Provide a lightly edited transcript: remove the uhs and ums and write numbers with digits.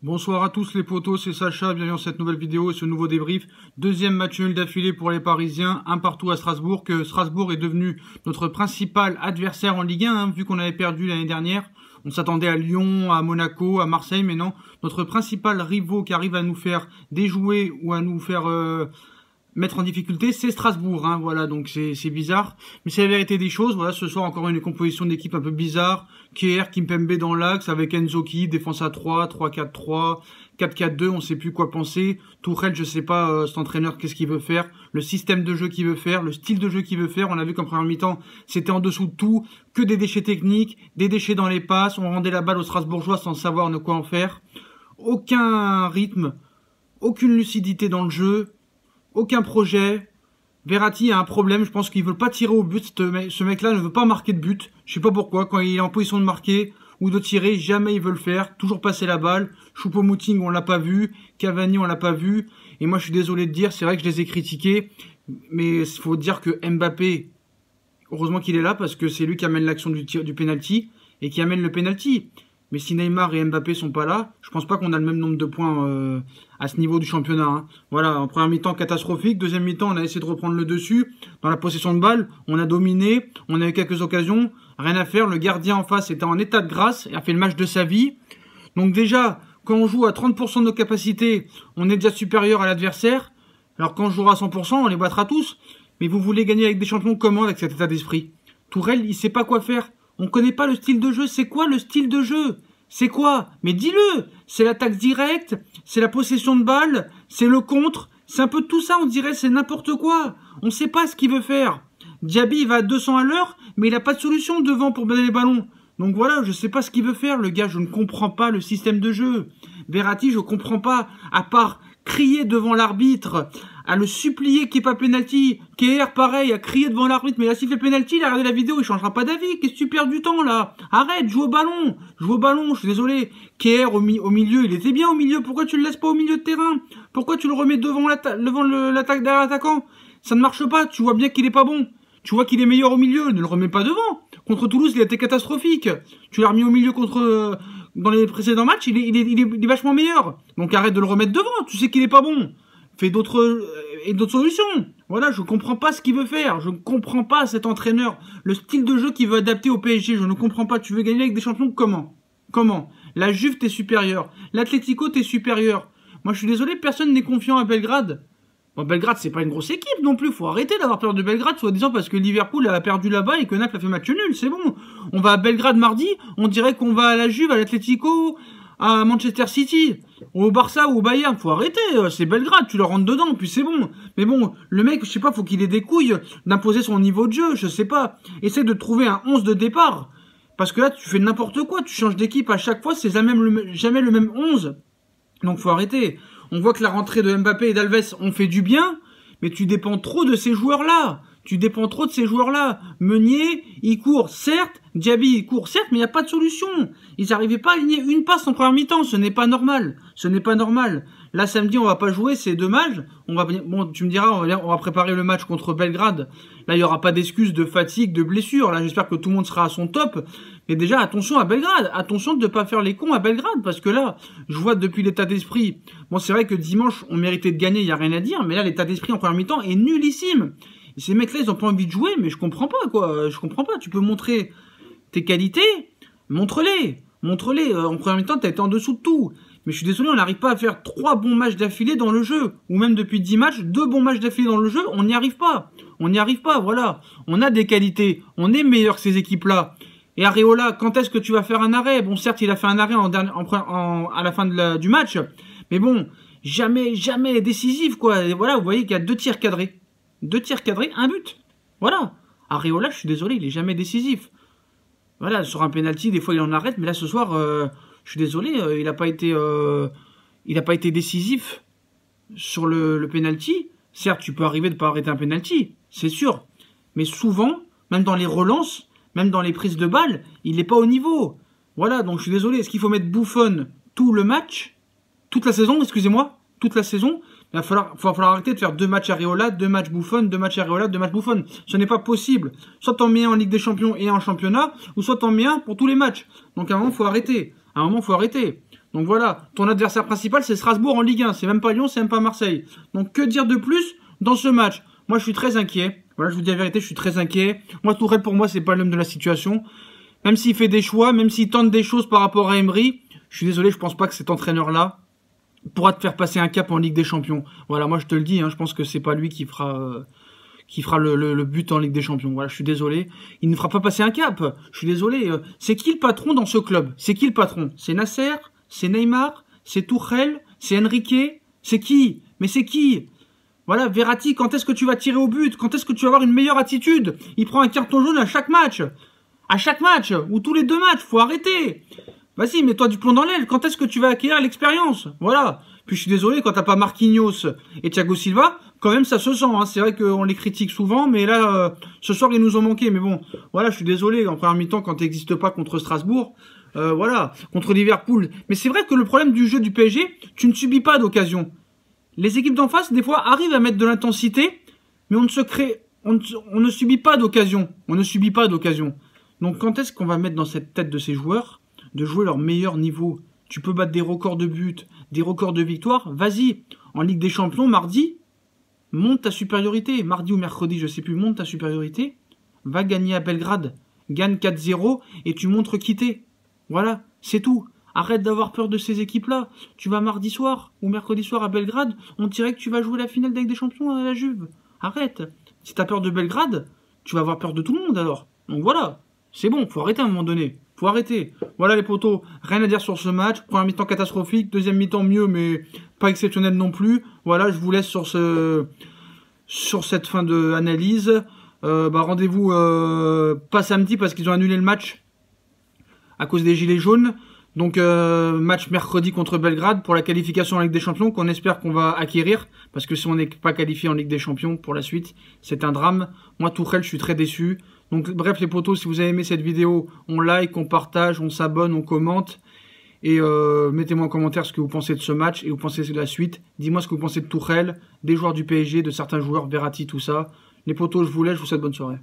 Bonsoir à tous les potos, c'est Sacha, bienvenue dans cette nouvelle vidéo et ce nouveau débrief. Deuxième match nul d'affilée pour les Parisiens, un partout à Strasbourg, que Strasbourg est devenu notre principal adversaire en Ligue 1, vu qu'on avait perdu l'année dernière. On s'attendait à Lyon, à Monaco, à Marseille, mais non. Notre principal rivaux qui arrive à nous faire déjouer ou à nous faire mettre en difficulté, c'est Strasbourg, voilà, donc c'est bizarre, mais c'est la vérité des choses. Voilà, ce soir encore une composition d'équipe un peu bizarre, Kier, Kimpembe dans l'axe, avec Enzo qui, défense à 3, 3-4-3, 4-4-2, on sait plus quoi penser, Tourelle, je sais pas, cet entraîneur, qu'est-ce qu'il veut faire, le système de jeu qu'il veut faire, le style de jeu qu'il veut faire, on a vu qu'en première mi-temps, c'était en dessous de tout, que des déchets techniques, des déchets dans les passes, on rendait la balle aux Strasbourgeois sans savoir de quoi en faire, aucun rythme, aucune lucidité dans le jeu, aucun projet. Verratti a un problème, je pense qu'il veut pas tirer au but. Ce mec-là ne veut pas marquer de but. Je sais pas pourquoi. Quand il est en position de marquer ou de tirer, jamais il veut le faire. Toujours passer la balle. Choupo-Moting, on l'a pas vu. Cavani, on l'a pas vu. Et moi, je suis désolé de dire, c'est vrai que je les ai critiqués. Mais il faut dire que Mbappé, heureusement qu'il est là parce que c'est lui qui amène l'action du penalty et qui amène le penalty. Mais si Neymar et Mbappé sont pas là, je pense pas qu'on a le même nombre de points à ce niveau du championnat. Voilà, en première mi-temps catastrophique, deuxième mi-temps on a essayé de reprendre le dessus. Dans la possession de balle, on a dominé, on a eu quelques occasions, rien à faire. Le gardien en face était en état de grâce et a fait le match de sa vie. Donc déjà, quand on joue à 30% de nos capacités, on est déjà supérieur à l'adversaire. Alors quand on jouera à 100%, on les battra tous. Mais vous voulez gagner avec des champions comment avec cet état d'esprit? Tourelle, il sait pas quoi faire. On connaît pas le style de jeu. C'est quoi le style de jeu? C'est quoi? Mais dis-le! C'est l'attaque directe, c'est la possession de balle, c'est le contre, c'est un peu tout ça, on dirait, c'est n'importe quoi. On sait pas ce qu'il veut faire. Diaby, il va à 200 à l'heure, mais il a pas de solution devant pour donner les ballons. Donc voilà, je sais pas ce qu'il veut faire, le gars, je ne comprends pas le système de jeu. Verratti, je comprends pas, à part crier devant l'arbitre, à le supplier qu'il n'y ait pas penalty. Kier, pareil, a crié devant l'arbitre, mais il a sifflé penalty, il a regardé la vidéo, il changera pas d'avis. Qu'est-ce que tu perds du temps, là? Arrête, joue au ballon, je suis désolé. Kier, au milieu, il était bien au milieu, pourquoi tu le laisses pas au milieu de terrain? Pourquoi tu le remets devant l'attaque derrière l'attaquant? Ça ne marche pas, tu vois bien qu'il est pas bon. Tu vois qu'il est meilleur au milieu, ne le remets pas devant. Contre Toulouse, il a été catastrophique. Tu l'as remis au milieu dans les précédents matchs, il est vachement meilleur. Donc arrête de le remettre devant, tu sais qu'il est pas bon. Fais d'autres solutions. Voilà, je comprends pas ce qu'il veut faire. Je ne comprends pas cet entraîneur. Le style de jeu qu'il veut adapter au PSG, je ne comprends pas. Tu veux gagner avec des champions comment? La Juve, t'es supérieur. L'Atlético, t'es supérieur. Moi, je suis désolé, personne n'est confiant à Belgrade. Bon, Belgrade, c'est pas une grosse équipe non plus. Faut arrêter d'avoir peur de Belgrade, soi-disant parce que Liverpool a perdu là-bas et que Naples a fait match nul. C'est bon. On va à Belgrade mardi, on dirait qu'on va à la Juve, à l'Atlético, à Manchester City, au Barça ou au Bayern. Faut arrêter. C'est Belgrade, tu leur rentres dedans, puis c'est bon. Mais bon, le mec, je sais pas, faut qu'il ait des couilles d'imposer son niveau de jeu, je sais pas. Essaie de trouver un 11 de départ. Parce que là, tu fais n'importe quoi. Tu changes d'équipe à chaque fois, c'est jamais le même 11. Donc faut arrêter. On voit que la rentrée de Mbappé et d'Alves ont fait du bien, mais tu dépends trop de ces joueurs-là. Meunier, il court, certes. Diaby, il court, certes, mais il n'y a pas de solution. Ils n'arrivaient pas à aligner une passe en première mi-temps. Ce n'est pas normal. Là, samedi, on va pas jouer, c'est dommage. Bon, tu me diras, on va préparer le match contre Belgrade. Là, il n'y aura pas d'excuses de fatigue, de blessure. Là, j'espère que tout le monde sera à son top. Mais déjà, attention à Belgrade. Attention de ne pas faire les cons à Belgrade. Parce que là, je vois depuis l'état d'esprit. Bon, c'est vrai que dimanche, on méritait de gagner, il n'y a rien à dire. Mais là, l'état d'esprit en première mi-temps est nullissime. Et ces mecs-là, ils ont pas envie de jouer, mais je comprends pas, quoi. Je comprends pas. Tu peux montrer tes qualités, montre-les. En première mi-temps, t'as été en dessous de tout. Mais je suis désolé, on n'arrive pas à faire 3 bons matchs d'affilée dans le jeu. Ou même depuis 10 matchs, 2 bons matchs d'affilée dans le jeu, on n'y arrive pas. Voilà. On a des qualités. On est meilleur que ces équipes-là. Et Areola, quand est-ce que tu vas faire un arrêt? Bon, certes, il a fait un arrêt à la fin du match. Mais bon, jamais décisif, quoi. Et voilà, vous voyez qu'il y a 2 tirs cadrés. 2 tirs cadrés, un but. Voilà. Areola, je suis désolé, il est jamais décisif. Voilà, sur un penalty, des fois il en arrête, mais là ce soir, je suis désolé, il n'a pas été décisif sur le penalty. Certes, tu peux arriver de ne pas arrêter un penalty, c'est sûr. Mais souvent, même dans les relances, même dans les prises de balles, il n'est pas au niveau. Voilà, donc je suis désolé, est-ce qu'il faut mettre Buffon tout le match, toute la saison, excusez-moi, toute la saison? Il va falloir arrêter de faire 2 matchs Areola, 2 matchs Buffon, 2 matchs Areola, 2 matchs Buffon. Ce n'est pas possible. Soit t'en mets un en Ligue des Champions et un en championnat, ou soit t'en mets un pour tous les matchs. Donc à un moment, faut arrêter. Donc voilà, ton adversaire principal, c'est Strasbourg en Ligue 1. C'est même pas Lyon, c'est même pas Marseille. Donc que dire de plus dans ce match? Moi, je suis très inquiet. Voilà, je vous dis la vérité, je suis très inquiet. Moi, Tourelle, pour moi, c'est pas l'homme de la situation. Même s'il fait des choix, même s'il tente des choses par rapport à Emery, je suis désolé, je pense pas que cet entraîneur-là pourra te faire passer un cap en Ligue des Champions. Voilà, moi, je te le dis, hein, je pense que c'est pas lui qui fera le but en Ligue des Champions. Voilà, je suis désolé. Il ne fera pas passer un cap. Je suis désolé. C'est qui le patron dans ce club? C'est qui le patron? C'est Nasser? C'est Neymar? C'est Tuchel? C'est Enrique? C'est qui? Mais c'est qui? Voilà, Verratti, quand est-ce que tu vas tirer au but? Quand est-ce que tu vas avoir une meilleure attitude? Il prend un carton jaune à chaque match. À chaque match. Ou tous les 2 matchs. Faut arrêter. Vas-y, mets-toi du plomb dans l'aile. Quand est-ce que tu vas acquérir l'expérience? Voilà. Puis je suis désolé, quand t'as pas Marquinhos et Thiago Silva, quand même ça se sent. Hein. C'est vrai qu'on les critique souvent, mais là, ce soir, ils nous ont manqué. Mais bon, voilà, je suis désolé. En première mi-temps, quand t'existes pas contre Strasbourg, voilà, contre Liverpool. Mais c'est vrai que le problème du jeu du PSG, tu ne subis pas d'occasion. Les équipes d'en face, des fois, arrivent à mettre de l'intensité, mais on ne subit pas d'occasion. On ne subit pas d'occasion. Donc quand est-ce qu'on va mettre dans cette tête de ces joueurs de jouer leur meilleur niveau? Tu peux battre des records de buts, des records de victoires, vas-y. En Ligue des Champions, mardi, monte ta supériorité. Mardi ou mercredi, je sais plus, monte ta supériorité. Va gagner à Belgrade. Gagne 4-0 et tu montres qui t'es. Voilà, c'est tout. Arrête d'avoir peur de ces équipes-là. Tu vas mardi soir ou mercredi soir à Belgrade, on dirait que tu vas jouer la finale de Ligue des Champions à la Juve. Arrête. Si t'as peur de Belgrade, tu vas avoir peur de tout le monde alors. Donc voilà, c'est bon, faut arrêter à un moment donné. Faut arrêter. Voilà les potos, rien à dire sur ce match. Première mi-temps catastrophique, deuxième mi-temps mieux, mais pas exceptionnel non plus. Voilà, je vous laisse sur cette fin d'analyse. Rendez-vous pas samedi parce qu'ils ont annulé le match à cause des gilets jaunes. Donc match mercredi contre Belgrade pour la qualification en Ligue des Champions qu'on espère qu'on va acquérir. Parce que si on n'est pas qualifié en Ligue des Champions pour la suite, c'est un drame. Moi, Tuchel, je suis très déçu. Donc bref les potos, si vous avez aimé cette vidéo, on like, on partage, on s'abonne, on commente. Et mettez-moi en commentaire ce que vous pensez de ce match et vous pensez de la suite. Dis-moi ce que vous pensez de Tuchel, des joueurs du PSG, de certains joueurs, Verratti, tout ça. Les potos, je vous laisse, je vous souhaite bonne soirée.